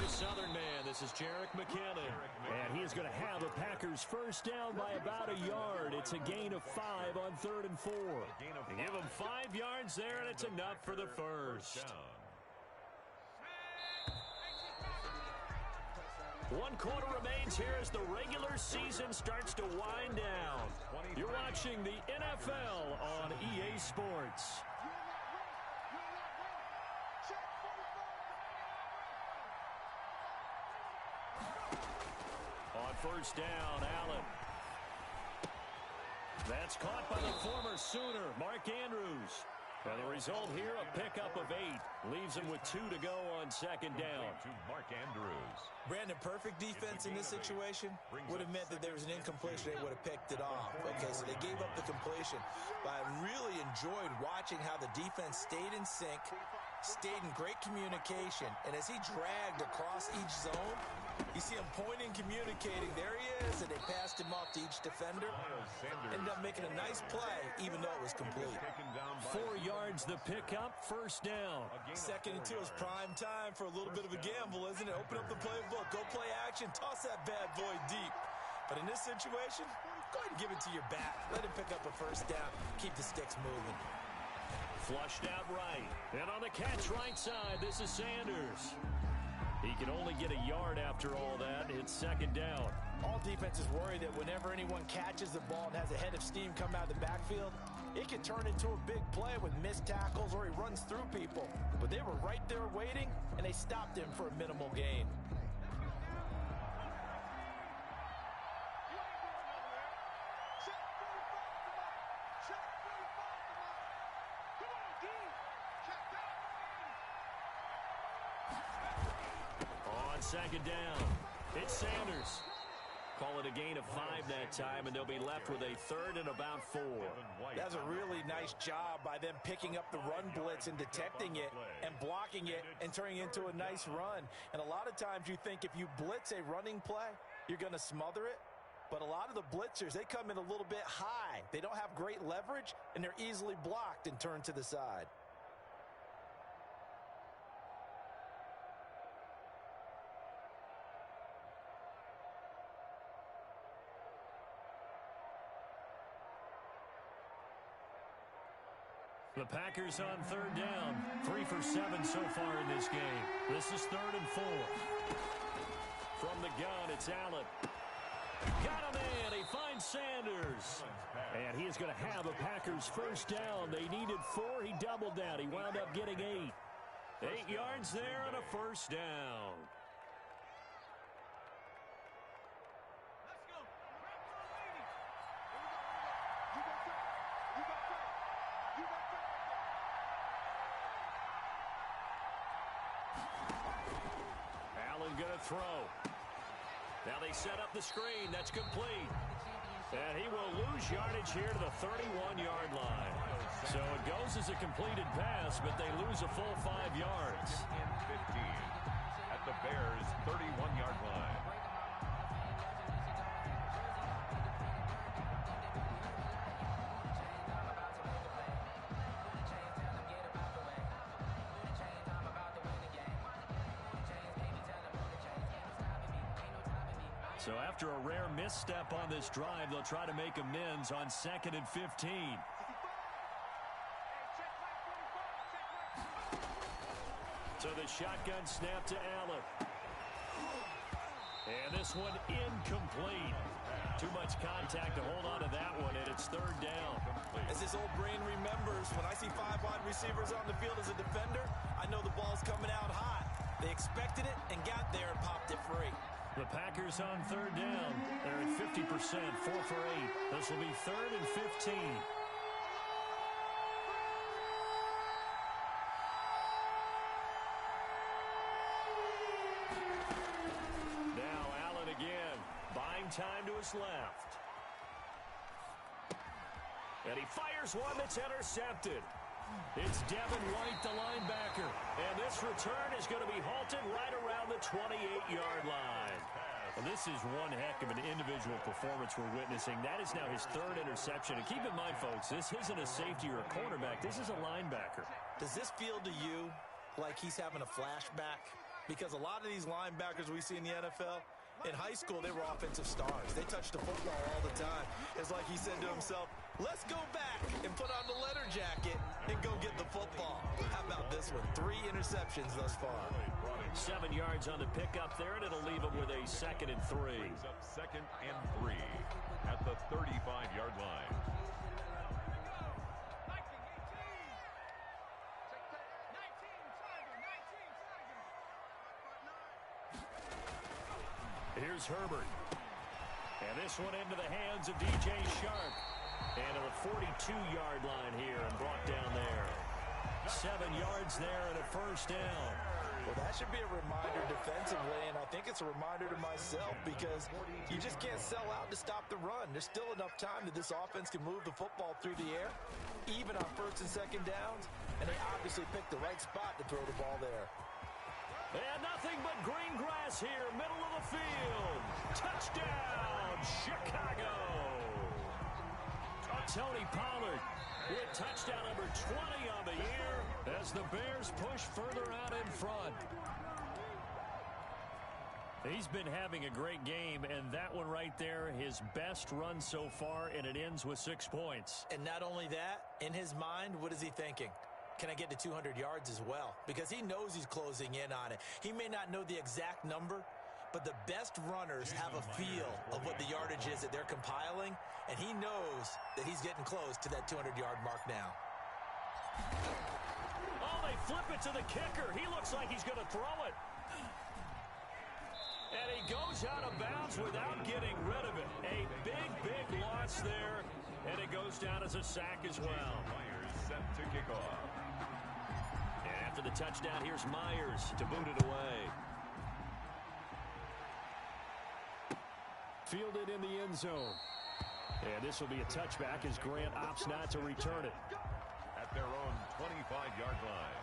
Southern man, this is Jerick McKinnon. And he is going to have a Packers first down by about a yard. It's a gain of 5 on 3rd and 4. They give him 5 yards there, and it's enough for the first. 1 quarter remains here as the regular season starts to wind down. You're watching the NFL on EA Sports. First down, Allen. That's caught by the former Sooner, Mark Andrews. And the result here, a pickup of 8. Leaves him with 2 to go on second down. To Mark Andrews. Brandon, perfect defense in this situation would have meant that there was an incompletion. They would have picked it off. Okay, so they gave up the completion. But I really enjoyed watching how the defense stayed in sync, stayed in great communication. And as he dragged across each zone, you see him pointing, communicating. There he is, and they passed him off to each defender. Ended up making a nice play, even though it was complete. 4 yards the pickup, first down. 2nd and 2 is prime time for a little bit of a gamble, isn't it? Open up the playbook, go play action, toss that bad boy deep. But in this situation, go ahead and give it to your back. Let him pick up a first down, keep the sticks moving. Flushed out right. And on the catch right side, this is Sanders. He can only get a yard after all that. It's second down. All defenses worry that whenever anyone catches the ball and has a head of steam come out of the backfield, it can turn into a big play with missed tackles or he runs through people. But they were right there waiting, and they stopped him for a minimal gain. Second down. It's Sanders. Call it a gain of 5 that time, and they'll be left with a 3rd and about 4. That's a really nice job by them picking up the run blitz and detecting it and blocking it and turning it into a nice run. And a lot of times you think if you blitz a running play, you're going to smother it. But a lot of the blitzers, they come in a little bit high. They don't have great leverage, and they're easily blocked and turned to the side. The Packers on 3rd down. 3 for 7 so far in this game. This is 3rd and 4. From the gun, it's Allen. Got him in. He finds Sanders. And he is going to have a Packers first down. They needed 4. He doubled that. He wound up getting 8. 8 yards there and a first down. Going to throw. Now they set up the screen. That's complete. And he will lose yardage here to the 31-yard line. So it goes as a completed pass, but they lose a full 5 yards. 15 at the Bears' 31-yard line. So after a rare misstep on this drive, they'll try to make amends on 2nd and 15. So the shotgun snap to Allen. this one incomplete. Too much contact to hold on to that one, and it's third down. As this old brain remembers, when I see 5 wide receivers on the field as a defender, I know the ball's coming out hot. They expected it and got there and popped it free. The Packers on third down. They're at 50%, 4 for 8. This will be 3rd and 15. Now Allen again, buying time to his left. And he fires one that's intercepted. It's Devin White, the linebacker. And this return is going to be halted right around the 28-yard line. Well, this is one heck of an individual performance we're witnessing. That is now his 3rd interception. And keep in mind, folks, this isn't a safety or a cornerback. This is a linebacker. Does this feel to you like he's having a flashback? Because a lot of these linebackers we see in the NFL, in high school, they were offensive stars. They touched the football all the time. It's like he said to himself, let's go back and put on the leather jacket and go get the football. How about this one? 3 interceptions thus far. 7 yards on the pickup there, and it'll leave him with a 2nd and 3. Brings up 2nd and 3 at the 35-yard line. Here's Herbert. And this one into the hands of DJ Shark. And to the 42-yard line here and brought down there. 7 yards there and a first down. Well, that should be a reminder defensively, and I think it's a reminder to myself because you just can't sell out to stop the run. There's still enough time that this offense can move the football through the air, even on 1st and 2nd downs, and they obviously picked the right spot to throw the ball there. And nothing but green grass here, middle of the field. Touchdown, Chicago. Tony Pollard with touchdown number 20 on the year as the Bears push further out in front. He's been having a great game, and that one right there, his best run so far, and it ends with 6 points. And not only that, in his mind, what is he thinking? Can I get to 200 yards as well? Because he knows he's closing in on it. He may not know the exact number, but the best runners have a feel of what the yardage is that they're compiling, and he knows that he's getting close to that 200-yard mark now. Oh, they flip it to the kicker. He looks like he's going to throw it. And he goes out of bounds without getting rid of it. A big, big loss there, and it goes down as a sack as well. Myers set to kick off. And after the touchdown, here's Myers to boot it away. Fielded in the end zone. And this will be a touchback as Grant opts not to return it. At their own 25-yard line.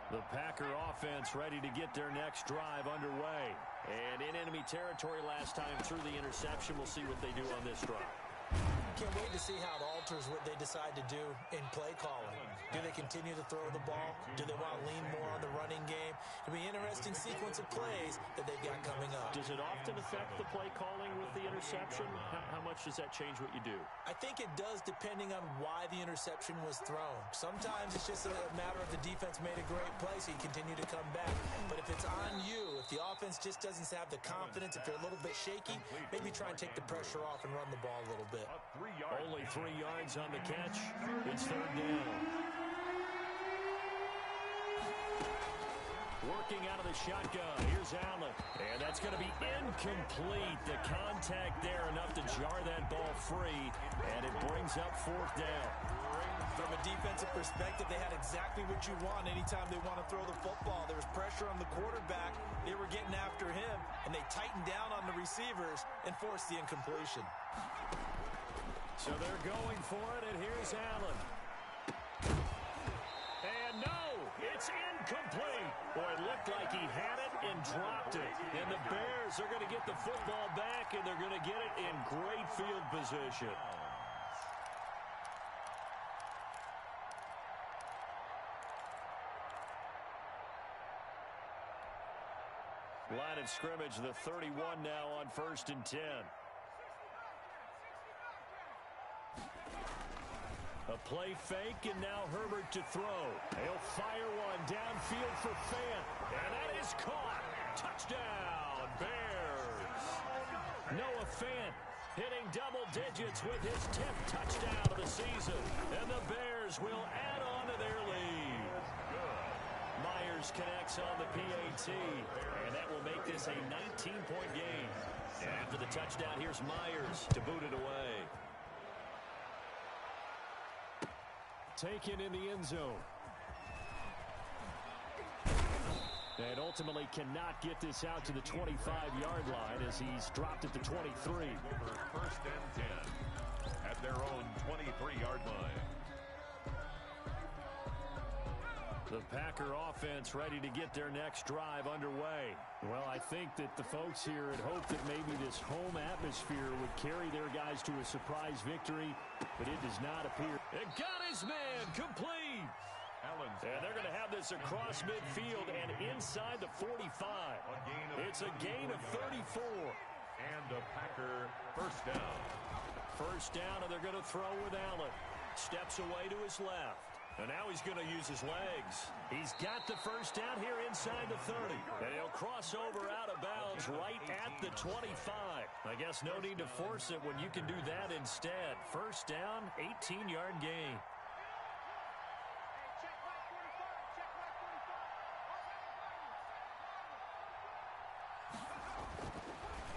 The Packer offense ready to get their next drive underway. And in enemy territory last time through the interception. We'll see what they do on this drive. Can't wait to see how it alters what they decide to do in play calling. Do they continue to throw the ball? Do they want to lean more on the running game? It'll be an interesting sequence of plays that they've got coming up. Does it often affect the play calling with the interception? How much does that change what you do? I think it does depending on why the interception was thrown. Sometimes it's just a matter of the defense made a great play, so you continue to come back. But if it's on you, if the offense just doesn't have the confidence, if they're a little bit shaky, maybe try and take the pressure off and run the ball a little bit. Only 3 yards on the catch. It's third down. Working out of the shotgun. Here's Allen. And that's going to be incomplete. The contact there enough to jar that ball free. And it brings up 4th down. From a defensive perspective, they had exactly what you want anytime they want to throw the football. There was pressure on the quarterback. They were getting after him, and they tightened down on the receivers and forced the incompletion. So they're going for it, and here's Allen. And no, it's incomplete. Boy, it looked like he had it and dropped it. And the Bears are going to get the football back, and they're going to get it in great field position. Line of scrimmage, the 31 now on 1st and 10. A play fake, and now Herbert to throw. He'll fire one downfield for Fant. And that is caught. Touchdown, Bears. Noah Fant hitting double digits with his 10th touchdown of the season. And the Bears will add on to their lead. Myers connects on the PAT. And that will make this a 19-point game. After the touchdown, here's Myers to boot it away. Taken in the end zone. And ultimately cannot get this out to the 25-yard line as he's dropped at the 23. First and 10 at their own 23-yard line. The Packer offense ready to get their next drive underway. Well, I think that the folks here had hoped that maybe this home atmosphere would carry their guys to a surprise victory, but it does not appear. It got his man complete. And they're going to have this across midfield and inside the 45. It's a gain of 34. And a Packer first down. First down, and they're going to throw with Allen. Steps away to his left. And now he's going to use his legs. He's got the first down here inside the 30. And he'll cross over out of bounds right at the 25. I guess no need to force it when you can do that instead. First down, 18-yard gain.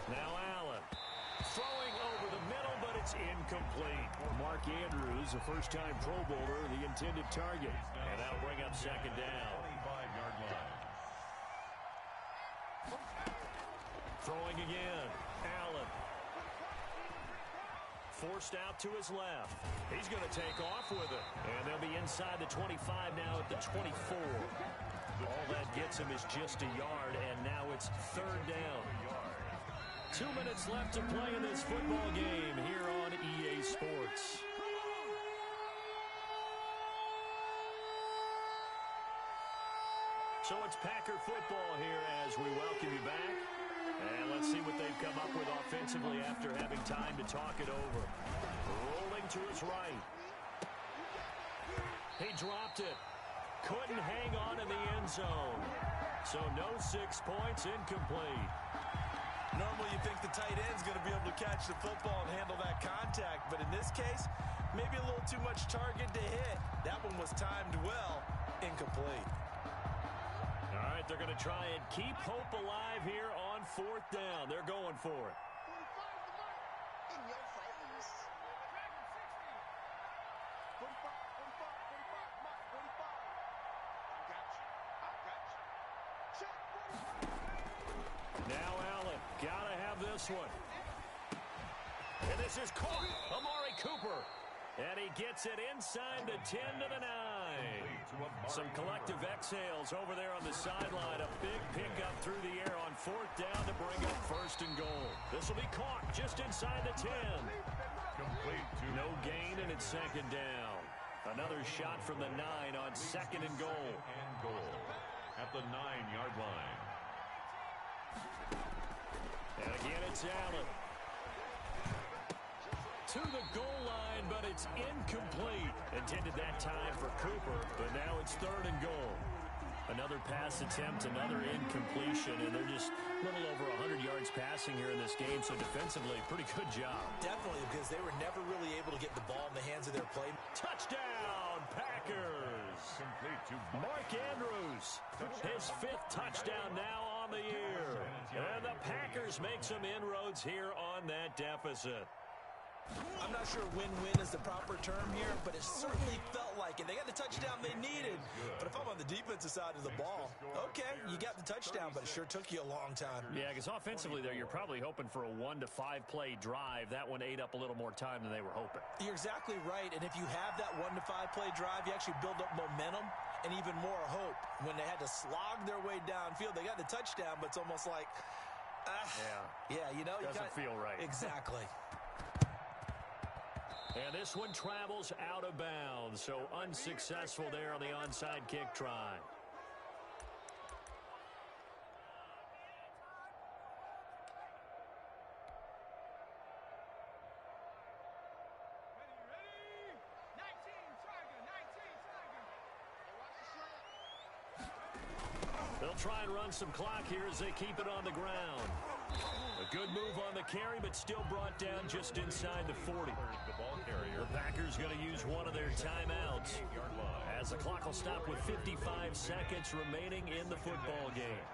Now Allen. Throwing over the middle, but it's incomplete. Mark Andrews, a first-time Pro Bowler, the intended target. And that'll bring up second down. 25-yard line. Throwing again. Allen. Forced out to his left. He's going to take off with it. And they'll be inside the 25 now at the 24. All that gets him is just a yard, and now it's third down. 2 minutes left to play in this football game here on EA Sports. So it's Packer football here as we welcome you back. And let's see what they've come up with offensively after having time to talk it over. Rolling to his right. He dropped it. Couldn't hang on in the end zone. So no 6 points, incomplete. Normally you think the tight end's going to be able to catch the football and handle that contact, but in this case, maybe a little too much target to hit. That one was timed well, incomplete. All right, they're going to try and keep hope alive here on fourth down. They're going for it. In your face. 45, 45, 45, Mark, 45. I got you. Check 45. Now Allen, gotta have this one. And this is caught. Amari Cooper. And he gets it inside the 10 to the 9. Some collective exhales over there on the sideline. A big pickup through the air on fourth down to bring up first and goal. This will be caught just inside the 10. Complete to No gain, and it's second down. Another shot from the 9 on second and goal. and goal at the 9-yard line. And again, it's Allen. To the goal line, but it's incomplete. Intended that time for Cooper, but now it's third and goal. Another pass attempt, another incompletion, and they're just a little over 100 yards passing here in this game, so defensively, pretty good job. Definitely, because they were never really able to get the ball in the hands of their play. Touchdown, Packers! Complete to Mark Andrews, his 5th touchdown now on the year. And the Packers make some inroads here on that deficit. I'm not sure win-win is the proper term here, but it certainly felt like it. They got the touchdown they needed. But if I'm on the defensive side of the ball, okay, you got the touchdown, but it sure took you a long time. Yeah, because offensively there, you're probably hoping for a 1 to 5 play drive. That one ate up a little more time than they were hoping. You're exactly right, and if you have that 1 to 5 play drive, you actually build up momentum and even more hope. When they had to slog their way downfield, they got the touchdown, but it's almost like, yeah, you know, Doesn't feel right. Exactly. And this one travels out of bounds, so unsuccessful there on the onside kick try. They'll try and run some clock here as they keep it on the ground. A good move on the carry, but still brought down just inside the 40. The ball carrier. The Packers going to use one of their timeouts as the clock will stop with 55 seconds remaining in the football game.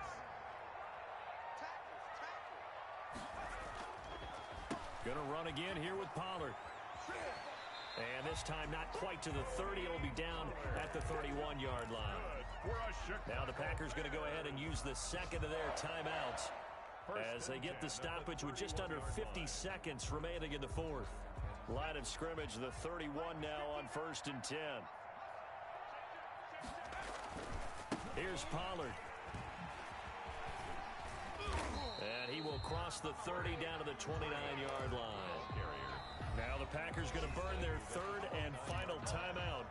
Going to run again here with Pollard. And this time not quite to the 30. It'll be down at the 31-yard line. Now the Packers going to go ahead and use the second of their timeouts as they get the stoppage with just under 50 seconds remaining in the fourth. Line of scrimmage, the 31 now on 1st and 10. Here's Pollard. And he will cross the 30 down to the 29-yard line. Now the Packers going to burn their third and final timeout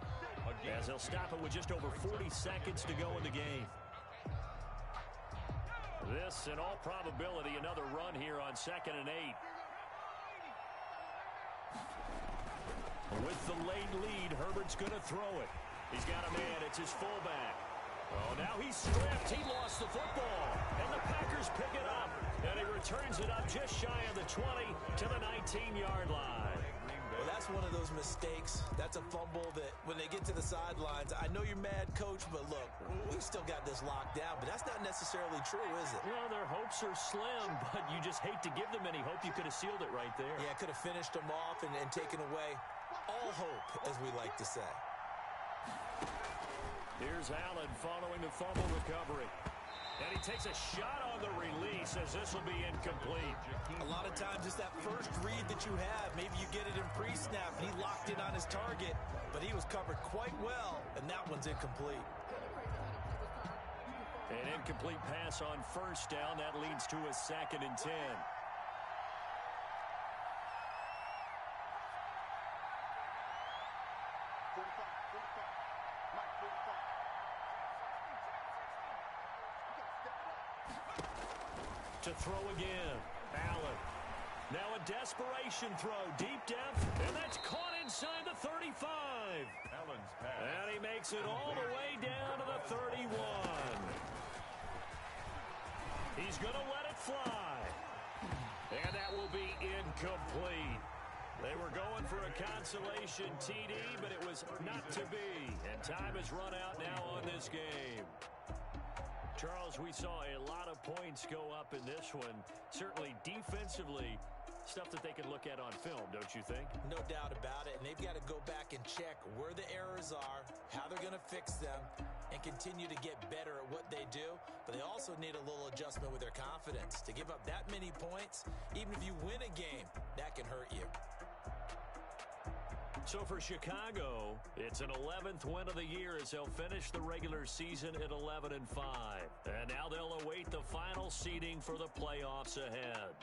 as they'll stop it with just over 40 seconds to go in the game. This, in all probability, another run here on 2nd and 8. With the late lead, Herbert's going to throw it. He's got a man. It's his fullback. Oh, now he's stripped. He lost the football. And the Packers pick it up. And he returns it up just shy of the 20 to the 19-yard line. Well, that's one of those mistakes. That's a fumble that when they get to the sidelines, I know you're mad, Coach, but look, we've still got this locked down, but that's not necessarily true, is it? Well, their hopes are slim, but you just hate to give them any hope. You could have sealed it right there. Yeah, could have finished them off and taken away all hope, as we like to say. Here's Allen following the fumble recovery. And he takes a shot on the release as this will be incomplete. A lot of times it's that first read that you have. Maybe you get it in pre-snap and he locked in on his target, but he was covered quite well, and that one's incomplete. An incomplete pass on 1st down. That leads to a 2nd and 10. To throw again. Allen. Now a desperation throw. Deep depth. And that's caught inside the 35. Allen's pass. And he makes it all the way down to the 31. He's going to let it fly. And that will be incomplete. They were going for a consolation TD, but it was not to be. And time has run out now on this game. Charles, we saw a lot of points go up in this one. Certainly defensively, stuff that they can look at on film, don't you think? No doubt about it. And they've got to go back and check where the errors are, how they're going to fix them, and continue to get better at what they do. But they also need a little adjustment with their confidence. To give up that many points, even if you win a game, that can hurt you. So for Chicago, it's an 11th win of the year as they'll finish the regular season at 11-5. And now they'll await the final seeding for the playoffs ahead.